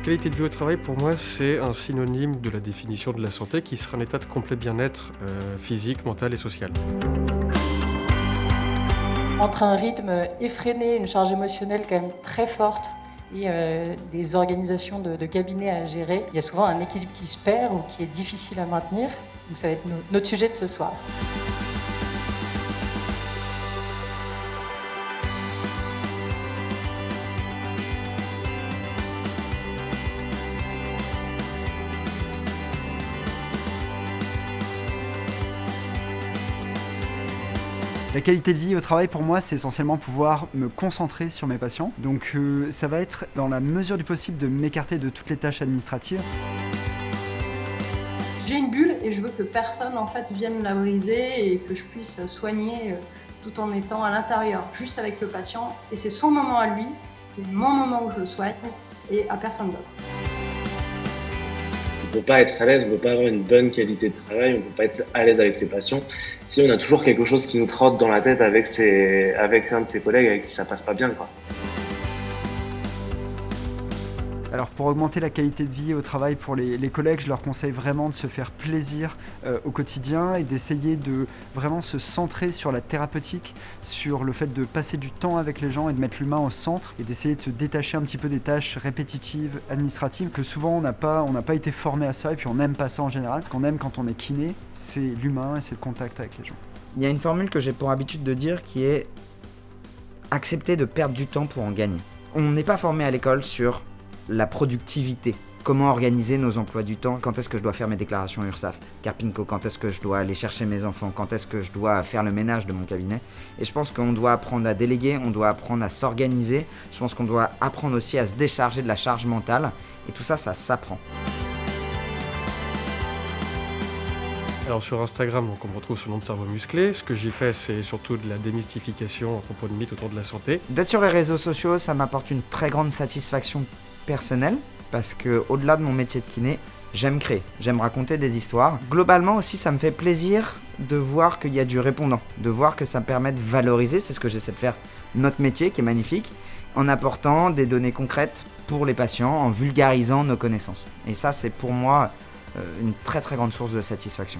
qualité de vie au travail, pour moi, c'est un synonyme de la définition de la santé qui sera un état de complet bien-être physique, mental et social. Entre un rythme effréné, une charge émotionnelle quand même très forte et des organisations de cabinets à gérer, il y a souvent un équilibre qui se perd ou qui est difficile à maintenir. Donc ça va être notre sujet de ce soir. La qualité de vie au travail, pour moi, c'est essentiellement pouvoir me concentrer sur mes patients. Donc ça va être, dans la mesure du possible, de m'écarter de toutes les tâches administratives. J'ai une bulle et je veux que personne en fait vienne la briser et que je puisse soigner tout en étant à l'intérieur, juste avec le patient. Et c'est son moment à lui, c'est mon moment où je le soigne et à personne d'autre. On ne peut pas être à l'aise, on ne peut pas avoir une bonne qualité de travail, on ne peut pas être à l'aise avec ses patients si on a toujours quelque chose qui nous trotte dans la tête avec un de ses collègues avec qui ça passe pas bien, quoi. Alors pour augmenter la qualité de vie au travail pour les collègues, je leur conseille vraiment de se faire plaisir au quotidien et d'essayer de vraiment se centrer sur la thérapeutique, sur le fait de passer du temps avec les gens et de mettre l'humain au centre et d'essayer de se détacher un petit peu des tâches répétitives, administratives, que souvent on n'a pas été formé à ça et puis on n'aime pas ça en général. Ce qu'on aime quand on est kiné, c'est l'humain et c'est le contact avec les gens. Il y a une formule que j'ai pour habitude de dire qui est accepter de perdre du temps pour en gagner. On n'est pas formé à l'école sur la productivité. Comment organiser nos emplois du temps? Quand est-ce que je dois faire mes déclarations URSSAF, Carpinco? Quand est-ce que je dois aller chercher mes enfants? Quand est-ce que je dois faire le ménage de mon cabinet? Et je pense qu'on doit apprendre à déléguer, on doit apprendre à s'organiser. Je pense qu'on doit apprendre aussi à se décharger de la charge mentale. Et tout ça, ça s'apprend. Alors sur Instagram, donc, on me retrouve sous le nom de Cerveau Musclé. Ce que j'y fais, c'est surtout de la démystification à propos de mythes autour de la santé. D'être sur les réseaux sociaux, ça m'apporte une très grande satisfaction personnelle parce que au-delà de mon métier de kiné, j'aime créer, j'aime raconter des histoires. Globalement aussi, ça me fait plaisir de voir qu'il y a du répondant, de voir que ça me permet de valoriser, c'est ce que j'essaie de faire, notre métier qui est magnifique, en apportant des données concrètes pour les patients, en vulgarisant nos connaissances. Et ça, c'est pour moi une très très grande source de satisfaction.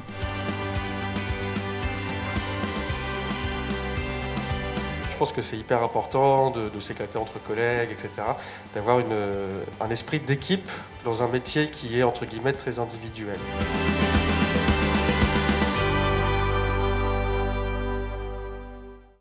Je pense que c'est hyper important de s'éclater entre collègues, etc. D'avoir un esprit d'équipe dans un métier qui est, entre guillemets, très individuel.